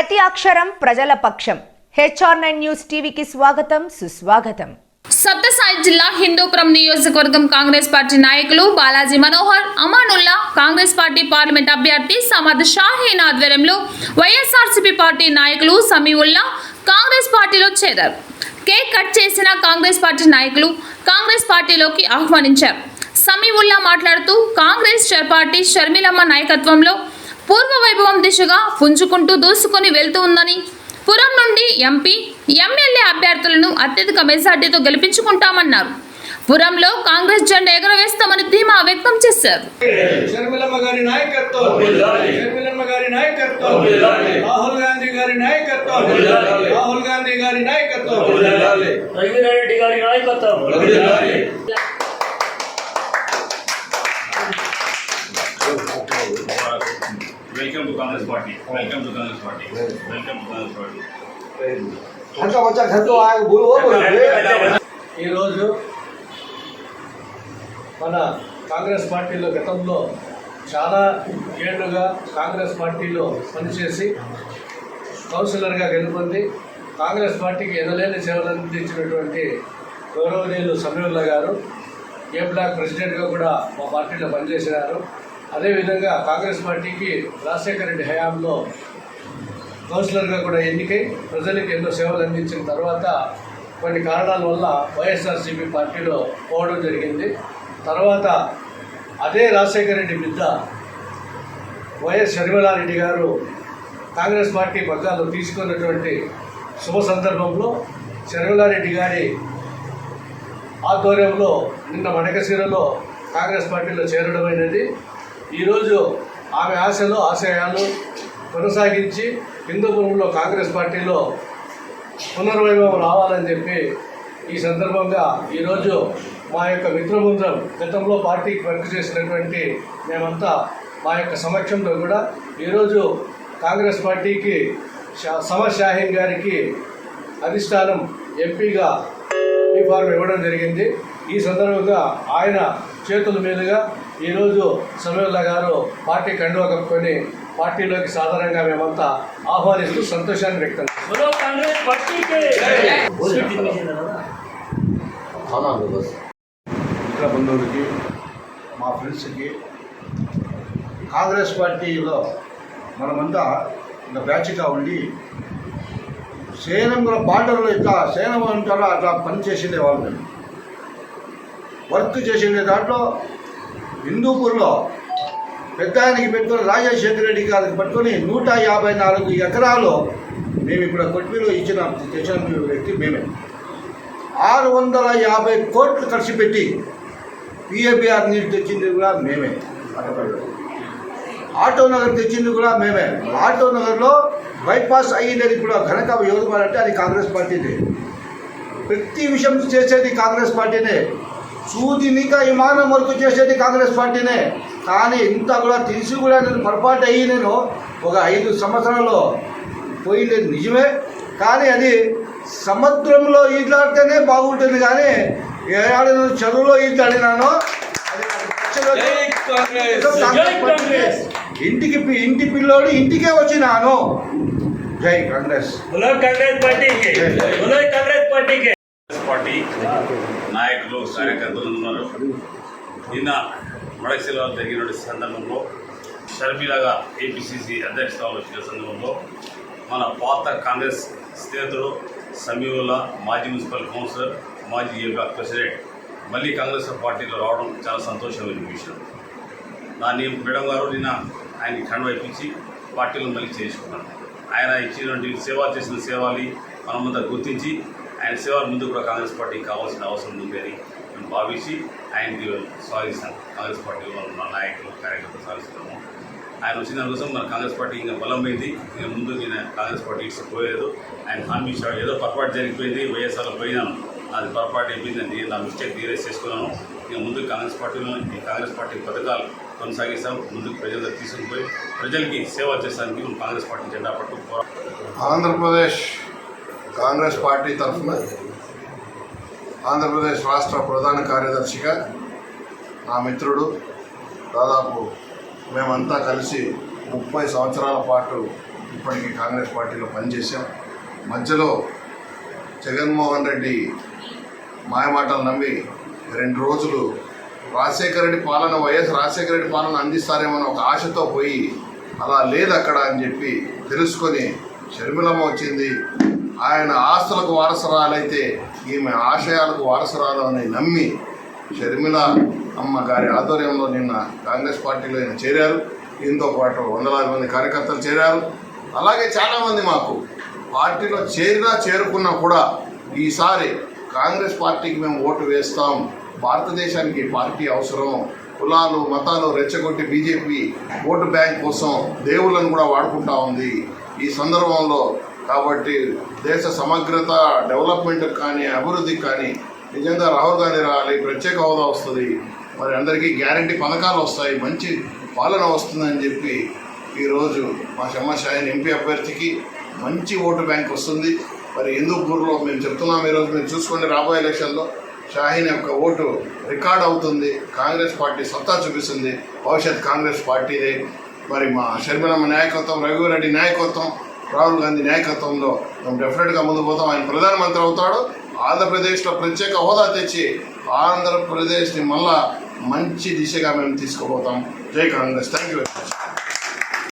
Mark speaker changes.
Speaker 1: ప్రతి అక్షరం ప్రజల పక్షం. HR9 న్యూస్ టీవీకి స్వాగతం సుస్వాగతం.
Speaker 2: సత్యసాయి జిల్లా హిందూపురం నియోజకవర్గం కాంగ్రెస్ పార్టీ నాయకులు బాలాజీ మనోహర్, అమానుల్లా, కాంగ్రెస్ పార్టీ పార్లమెంట్ అభ్యర్థి సమద్ షాహీన్ ఆధ్వర్యంలో వైఎస్ఆర్సీపీ పార్టీ నాయకులు సమీవుల్లా కాంగ్రెస్ పార్టీలో చేరారు. కేక్ కట్ చేసిన కాంగ్రెస్ పార్టీ నాయకులు కాంగ్రెస్ పార్టీలోకి ఆహ్వానించారు. సమీవుల్లా మాట్లాడుతూ కాంగ్రెస్ పార్టీ షర్మిలమ్మ నాయకత్వంలో పూర్వ వైభవం దిశగా పుంజుకుంటూ దూసుకొని వెళ్తూ ఉందని, పురం నుండి ఎంపీ, ఎమ్మెల్యే అభ్యర్థులను అత్యధిక మెజార్టీతో గెలిపించుకుంటామన్నారు. పురంలో కాంగ్రెస్ జెండా ఎగరవేస్తామని ధీమా వ్యక్తం చేశారు.
Speaker 3: షర్మిలమ్మ గారి నాయకత్వం, షర్మిలమ్మ గారి నాయకత్వం, రాహుల్ గాంధీ గారి నాయకత్వం, రాహుల్ గాంధీ గారి నాయకత్వం,
Speaker 4: రఘువీరారెడ్డి గారి నాయకత్వం.
Speaker 5: Welcome to Congress Party. Welcome to Congress Party. Welcome to Congress Party.
Speaker 3: ఈరోజు మన కాంగ్రెస్ పార్టీలో గతంలో చాలా ఏళ్లుగా కాంగ్రెస్ పార్టీలో పనిచేసి కౌన్సిలర్గా గెలుపొంది కాంగ్రెస్ పార్టీకి ఎనలేని సేవలు అందించినటువంటి గౌరవనీయులు సమీవుల్లా గారు ఏ బ్లాక్ ప్రెసిడెంట్గా కూడా మా పార్టీలో పనిచేసినారు. అదేవిధంగా కాంగ్రెస్ పార్టీకి రాజశేఖర రెడ్డి హయాంలో కౌన్సిలర్గా కూడా ఎన్నికై ప్రజలకు ఎన్నో సేవలు అందించిన తర్వాత కొన్ని కారణాల వల్ల వైఎస్ఆర్సీపీ పార్టీలో పోవడం జరిగింది. తర్వాత అదే రాజశేఖర రెడ్డి బిడ్డ వైఎస్ షర్మిలారెడ్డి గారు కాంగ్రెస్ పార్టీ పగ్గాలు తీసుకున్నటువంటి శుభ సందర్భంలో షర్మిలారెడ్డి గారి ఆధ్వర్యంలో నిన్న మడకశిరలో కాంగ్రెస్ పార్టీలో చేరడమైనది. ఈరోజు ఆమె ఆశయాలు కొనసాగించి హిందూపురంలో కాంగ్రెస్ పార్టీలో పునర్వైభవం రావాలని చెప్పి ఈ సందర్భంగా ఈరోజు మా యొక్క మిత్రబృందం గతంలో పార్టీకి వర్క్ చేసినటువంటి మేమంతా మా యొక్క సమక్షంలో కూడా ఈరోజు కాంగ్రెస్ పార్టీకి సమద్ షాహీన్ గారికి అధిష్టానం ఎంపీగా ఈ ఫార్మ్ ఇవ్వడం జరిగింది. ఈ సందర్భంగా ఆయన చేతుల మీదుగా ఈరోజు సమీవుల్లా గారు పార్టీ కండువా కప్పుకొని పార్టీలోకి సాధారణంగా మేమంతా ఆహ్వానిస్తూ సంతోషాన్ని వ్యక్తం
Speaker 6: మిత్ర బంధువులకి, మా ఫ్రెండ్స్కి, కాంగ్రెస్ పార్టీలో మనమంతా ఇంకా బ్యాచ్గా ఉండి సేనం కూడా బార్డర్లో ఇట్లా సేనం అంటారో అట్లా పనిచేసిండే వాళ్ళు మేము వర్క్ చేసిండే. దాంట్లో హిందూపూర్లో పెద్ద ఆయనకి పెట్టుకొని రాజశేఖర రెడ్డి గారికి పట్టుకొని 154 ఎకరాలు మేము ఇప్పుడు కొట్టిలో తెచ్చిన వ్యక్తి మేమే. 650 కోట్లు ఖర్చు పెట్టి PABR నీళ్ళు తెచ్చింది కూడా మేమే. ఆటో నగర్ తెచ్చింది కూడా మేమే. ఆటో నగర్లో బైపాస్ అయ్యింది కూడా ఘనక యోధమాలంటే అది కాంగ్రెస్ పార్టీనే. ప్రతి విషయం చేసేది కాంగ్రెస్ పార్టీనే. సూదినిక విమానం వరకు చేసేది కాంగ్రెస్ పార్టీనే. కానీ ఇంత కూడా తెలిసి కూడా నేను పొరపాటు అయ్యి నేను ఒక 5 సంవత్సరాల్లో పోయింది నిజమే. కానీ అది సముద్రంలో ఈట్లాడితేనే బాగుంటుంది. కానీ ఏడాది చదువులో ఈట్లాడినానో ఇంటి పిల్లోడు ఇంటికే వచ్చినాను. జై కాంగ్రెస్.
Speaker 5: పార్టీ నాయకులు, కార్యకర్తలు ఉన్నారు. నిన్న మడకశిరలో జరిగిన సందర్భంలో షర్మిలగా APCC అధ్యక్షురాలు వచ్చిన సందర్భంలో మన పాత కాంగ్రెస్ స్నేహితుడు సమీవుల్లా, మాజీ మున్సిపల్ కౌన్సిలర్, మాజీ ఏ బ్లాక్ ప్రెసిడెంట్ మళ్ళీ కాంగ్రెస్ పార్టీలో రావడం చాలా సంతోషమైన విషయం. దాన్ని మేడం గారు నిన్న ఆయనకి కండువా ఇప్పించి పార్టీలో మళ్ళీ చేయించుకున్నాను. ఆయన ఇచ్చినటువంటి సేవ చేసిన సేవల్ని మనమంతా గుర్తించి ఆయన సేవల ముందు కూడా కాంగ్రెస్ పార్టీకి కావాల్సిన అవసరం ఉంది అని మేము భావించి ఆయనకి స్వాగతిస్తాం. కాంగ్రెస్ పార్టీలో ఉన్న నాయకులు, కార్యకర్తలు స్వాగతిస్తాము. ఆయన వచ్చిన దానికోసం మన కాంగ్రెస్ పార్టీ ఇంకా బలమైంది. ఇంకా ముందు నేను కాంగ్రెస్ పార్టీ పోలేదు. ఆయన హామీ ఇచ్చాడు. ఏదో పొరపాటు జరిగిపోయింది, వైఎస్ఆర్లో పోయినాను, అది పొరపాటు అయిపోయింది, నేను నా మిస్టేక్ రియలైజ్ చేసుకున్నాను. ఇంకా ముందు కాంగ్రెస్ పార్టీలో ఈ కాంగ్రెస్ పార్టీ పథకాలు కొనసాగిస్తాం. ముందుకు ప్రజలకు తీసుకుని ప్రజలకి సేవ చేసడానికి మనం కాంగ్రెస్ పార్టీ జెండా పట్టు
Speaker 6: ఆంధ్రప్రదేశ్ కాంగ్రెస్ పార్టీ తరఫున ఆంధ్రప్రదేశ్ రాష్ట్ర ప్రధాన కార్యదర్శిగా నా మిత్రుడు దాదాపు మేమంతా కలిసి 30 సంవత్సరాల పాటు
Speaker 7: ఇప్పటికీ కాంగ్రెస్ పార్టీలో పనిచేశాం. మధ్యలో జగన్మోహన్ రెడ్డి మాయమాటలు నమ్మి 2 రోజులు రాజశేఖర రెడ్డి పాలన, వైఎస్ రాజశేఖర రెడ్డి పాలన అందిస్తారేమని ఒక ఆశతో పోయి అలా లేదు అక్కడ అని చెప్పి తెలుసుకొని షర్మిలమ్మ వచ్చింది. ఆయన ఆస్తులకు వారసురాలైతే ఈమె ఆశయాలకు వారసురాలు అని నమ్మి షర్మిల అమ్మ గారి ఆధ్వర్యంలో నిన్న కాంగ్రెస్ పార్టీలో ఆయన చేరారు. దీంతో పాటు వందలాది మంది కార్యకర్తలు చేరారు. అలాగే చాలామంది మాకు పార్టీలో చేరుకున్నా కూడా ఈసారి కాంగ్రెస్ పార్టీకి మేము ఓటు వేస్తాం, భారతదేశానికి పార్టీ అవసరం, కులాలు మతాలు రెచ్చగొట్టి బీజేపీ ఓటు బ్యాంక్ కోసం దేవుళ్ళను కూడా వాడుకుంటా ఉంది ఈ సందర్భంలో. కాబట్టి దేశ సమగ్రత డెవలప్మెంట్ కానీ అభివృద్ధికి కానీ నిజంగా రాహుల్ గాంధీ రావాలి, ప్రత్యేక హోదా వస్తుంది, మరి అందరికీ గ్యారంటీ పథకాలు వస్తాయి, మంచి పాలన వస్తుందని చెప్పి ఈరోజు మా షమ్మద్ షాహీన్ ఎంపీ అభ్యర్థికి మంచి ఓటు బ్యాంక్ వస్తుంది. మరి హిందూపూర్లో మేము చెప్తున్నాం, ఈరోజు మీరు చూసుకోండి, రాబోయే ఎలక్షన్లో షాహీన్ యొక్క ఓటు రికార్డ్ అవుతుంది. కాంగ్రెస్ పార్టీ సత్తా చూపిస్తుంది, భవిష్యత్ కాంగ్రెస్ పార్టీదే. మరి మా షర్మిలమ్మ నాయకత్వం, రఘువీరెడ్డి నాయకత్వం, రాహుల్ గాంధీ నాయకత్వంలో మేము డెఫినెట్గా ముందు పోతాం. ఆయన ప్రధానమంత్రి అవుతాడు. ఆంధ్రప్రదేశ్లో ప్రత్యేక హోదా తెచ్చి ఆంధ్రప్రదేశ్ని మళ్ళా మంచి దిశగా మేము తీసుకుపోతాం. జై Congress. Thank you very much.